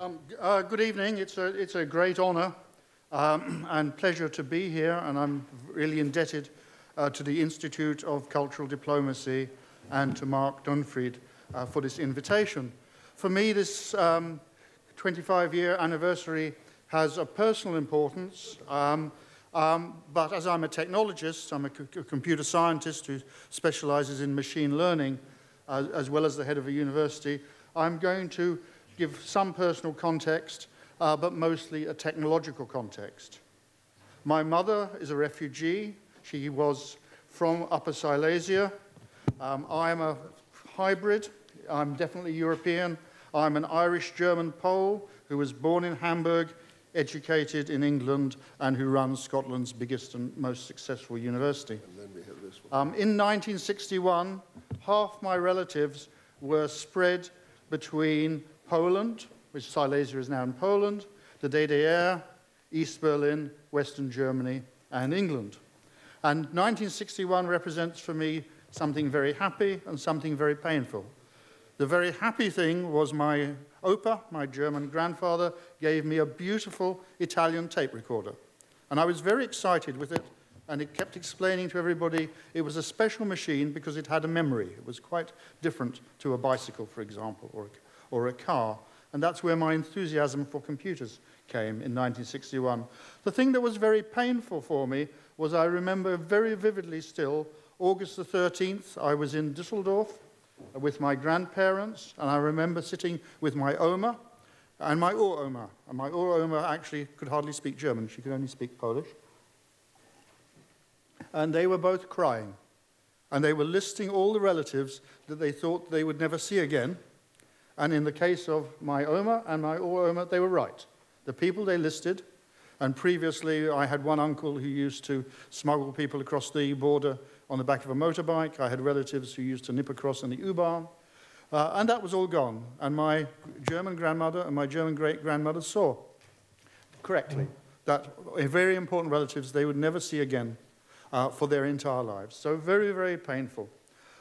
Good evening. It's a great honour and pleasure to be here, and I'm really indebted to the Institute of Cultural Diplomacy and to Mark Dunfried for this invitation. For me, this 25-year anniversary has a personal importance, but as I'm a technologist, I'm a computer scientist who specialises in machine learning, as well as the head of a university, I'm going to give some personal context, but mostly a technological context. My mother is a refugee. She was from Upper Silesia. I am a hybrid. I'm definitely European. I'm an Irish-German Pole who was born in Hamburg, educated in England, and who runs Scotland's biggest and most successful university. And then we have this one. In 1961, half my relatives were spread between Poland, which Silesia is now in Poland, the DDR, East Berlin, Western Germany, and England. And 1961 represents for me something very happy and something very painful. The very happy thing was my Opa, my German grandfather, gave me a beautiful Italian tape recorder. And I was very excited with it, and it kept explaining to everybody it was a special machine because it had a memory. It was quite different to a bicycle, for example, or a car. And that's where my enthusiasm for computers came in 1961. The thing that was very painful for me was I remember very vividly still, August the 13th, I was in Düsseldorf with my grandparents, and I remember sitting with my Oma and my Uroma. And my Uroma actually could hardly speak German. She could only speak Polish. And they were both crying. And they were listing all the relatives that they thought they would never see again. And in the case of my Oma and my Uroma, they were right. The people they listed, and previously I had one uncle who used to smuggle people across the border on the back of a motorbike. I had relatives who used to nip across in the U-Bahn. And that was all gone. And my German grandmother and my German great-grandmother saw correctly that very important relatives they would never see again for their entire lives. So very, very painful.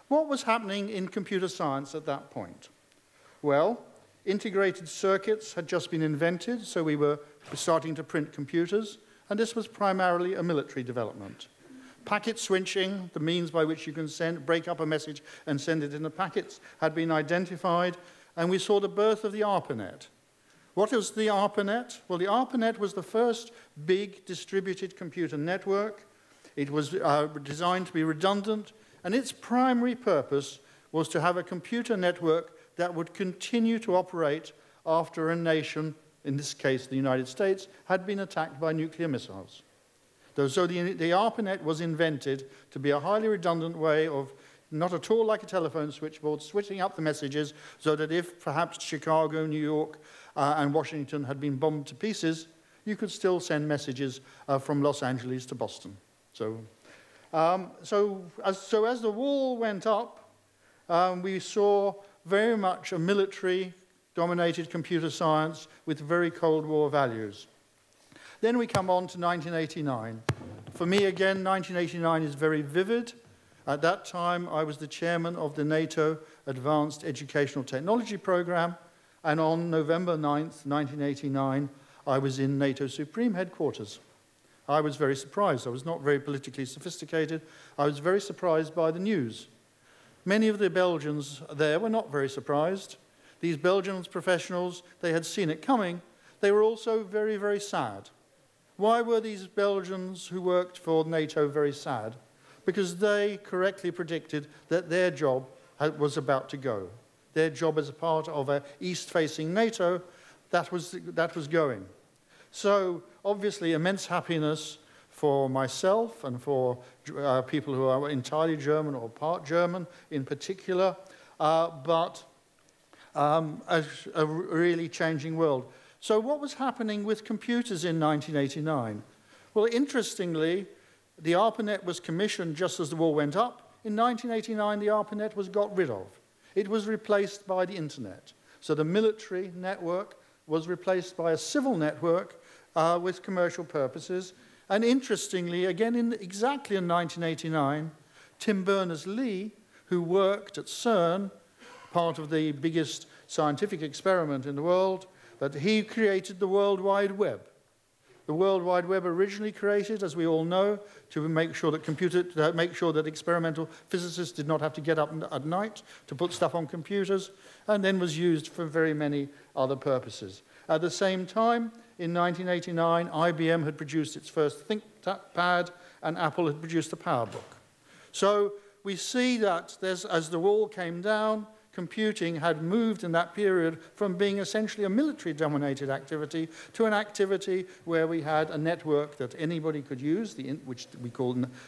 What was happening in computer science at that point? Well, integrated circuits had just been invented, so we were starting to print computers, and this was primarily a military development. Packet switching, the means by which you can break up a message and send it in the packets, had been identified, and we saw the birth of the Arpanet. What is the Arpanet? Well, the Arpanet was the first big distributed computer network. It was designed to be redundant, and its primary purpose was to have a computer network that would continue to operate after a nation, in this case the United States, had been attacked by nuclear missiles. So the ARPANET was invented to be a highly redundant way of, not at all like a telephone switchboard, switching up the messages so that if perhaps Chicago, New York, and Washington had been bombed to pieces, you could still send messages from Los Angeles to Boston. So as the wall went up, we saw very much a military-dominated computer science with very Cold War values. Then we come on to 1989. For me, again, 1989 is very vivid. At that time, I was the chairman of the NATO Advanced Educational Technology Program, and on November 9th, 1989, I was in NATO Supreme Headquarters. I was very surprised. I was not very politically sophisticated. I was very surprised by the news. Many of the Belgians there were not very surprised. These Belgian professionals, they had seen it coming. They were also very, very sad. Why were these Belgians who worked for NATO very sad? Because they correctly predicted that their job was about to go. Their job as a part of an east-facing NATO, that was going. So, obviously, immense happiness for myself and for people who are entirely German or part German in particular, but a really changing world. So what was happening with computers in 1989? Well, interestingly, the ARPANET was commissioned just as the war went up. In 1989, the ARPANET was got rid of. It was replaced by the internet. So the military network was replaced by a civil network with commercial purposes. And interestingly, again, exactly in 1989, Tim Berners-Lee, who worked at CERN, part of the biggest scientific experiment in the world, But he created the World Wide Web. The World Wide Web originally created, as we all know, to make sure that experimental physicists did not have to get up at night to put stuff on computers, and then was used for very many other purposes. At the same time, in 1989, IBM had produced its first ThinkPad, and Apple had produced a PowerBook. So we see that as the wall came down, computing had moved in that period from being essentially a military-dominated activity to an activity where we had a network that anybody could use, which we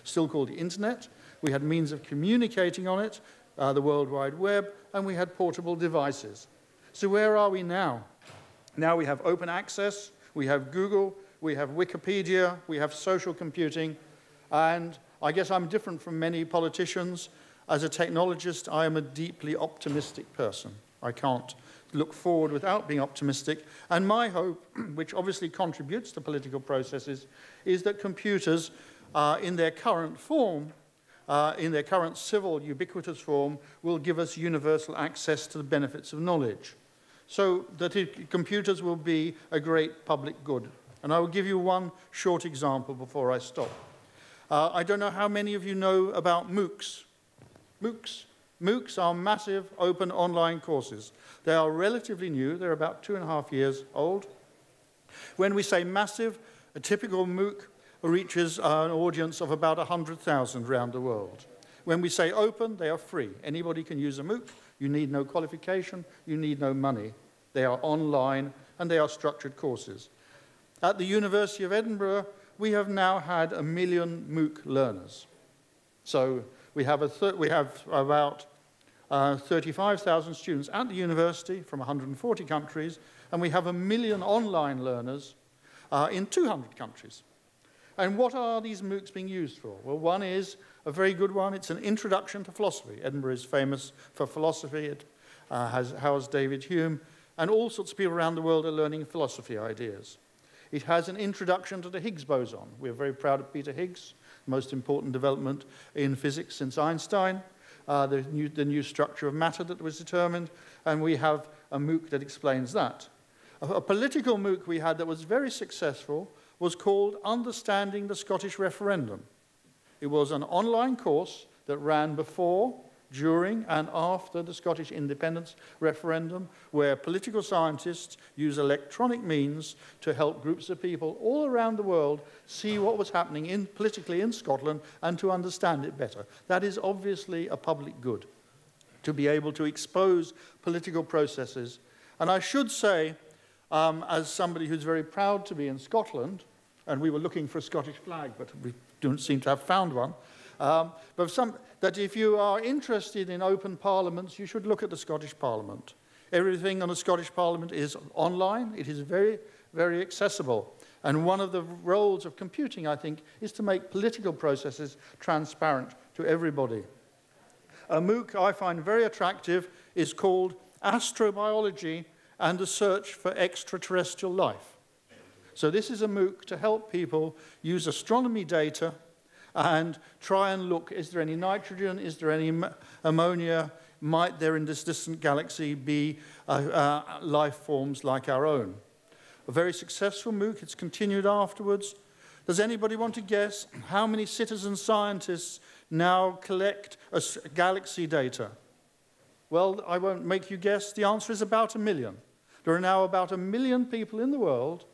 still call the internet. We had means of communicating on it, the World Wide Web, and we had portable devices. So where are we now? Now we have open access, we have Google, we have Wikipedia, we have social computing, and I guess I'm different from many politicians. As a technologist, I am a deeply optimistic person. I can't look forward without being optimistic. And my hope, which obviously contributes to political processes, is that computers, in their current form, in their current civil, ubiquitous form, will give us universal access to the benefits of knowledge. So that computers will be a great public good. And I will give you one short example before I stop. I don't know how many of you know about Moocs. Moocs are massive open online courses. They are relatively new. They're about 2.5 years old. When we say massive, a typical Mooc reaches an audience of about 100,000 around the world. When we say open, they are free. Anybody can use a Mooc. You need no qualification. You need no money. They are online, and they are structured courses. At the University of Edinburgh, we have now had 1 million Mooc learners. So we have about 35,000 students at the university from 140 countries, and we have 1 million online learners in 200 countries. And what are these Moocs being used for? Well, one is a very good one. It's an introduction to philosophy. Edinburgh is famous for philosophy. It has housed David Hume, and all sorts of people around the world are learning philosophy ideas. It has an introduction to the Higgs boson. We're very proud of Peter Higgs, the most important development in physics since Einstein, the new structure of matter that was determined, and we have a Mooc that explains that. A political Mooc we had that was very successful was called Understanding the Scottish Referendum. It was an online course that ran before, during, and after the Scottish independence referendum, where political scientists use electronic means to help groups of people all around the world see what was happening politically in Scotland and to understand it better. That is obviously a public good, to be able to expose political processes. And I should say, as somebody who's very proud to be in Scotland, and we were looking for a Scottish flag, but we don't seem to have found one, that if you are interested in open parliaments, you should look at the Scottish Parliament. Everything on the Scottish Parliament is online. It is very, very accessible. And one of the roles of computing, I think, is to make political processes transparent to everybody. A Mooc I find very attractive is called Astrobiology and the Search for Extraterrestrial Life. So this is a Mooc to help people use astronomy data and try and look, is there any nitrogen, is there any ammonia, might there in this distant galaxy be life forms like our own? A very successful Mooc, it's continued afterwards. Does anybody want to guess how many citizen scientists now collect galaxy data? Well, I won't make you guess. The answer is about 1 million. There are now about 1 million people in the world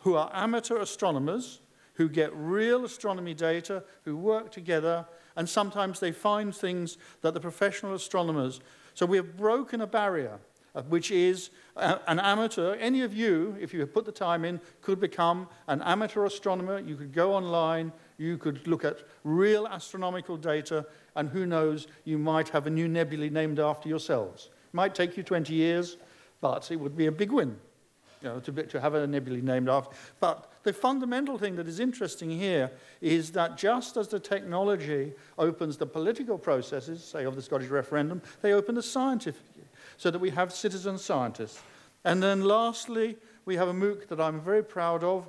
who are amateur astronomers, who get real astronomy data, who work together, and sometimes they find things that the professional astronomers... So we have broken a barrier, which is an amateur. Any of you, if you put the time in, could become an amateur astronomer. You could go online, you could look at real astronomical data, and who knows, you might have a new nebulae named after yourselves. It might take you 20 years, but it would be a big win. To have a nebulae named after. But the fundamental thing that is interesting here is that just as the technology opens the political processes, say of the Scottish referendum, they open the scientific, so that we have citizen scientists. And then lastly, we have a Mooc that I'm very proud of.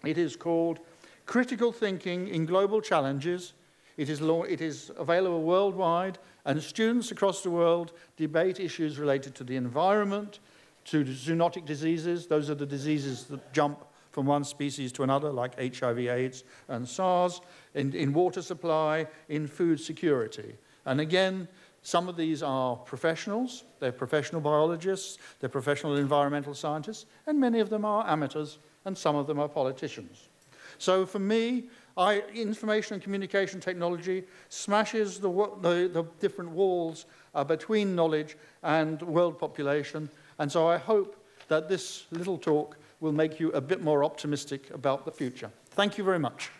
It is called Critical Thinking in Global Challenges. It is available worldwide, and students across the world debate issues related to the environment, to zoonotic diseases. Those are the diseases that jump from one species to another, like HIV/AIDS and SARS, in water supply, in food security. And again, some of these are professionals. They're professional biologists, they're professional environmental scientists, and many of them are amateurs, and some of them are politicians. So for me, information and communication technology smashes the different walls between knowledge and world population. And so I hope that this little talk will make you a bit more optimistic about the future. Thank you very much.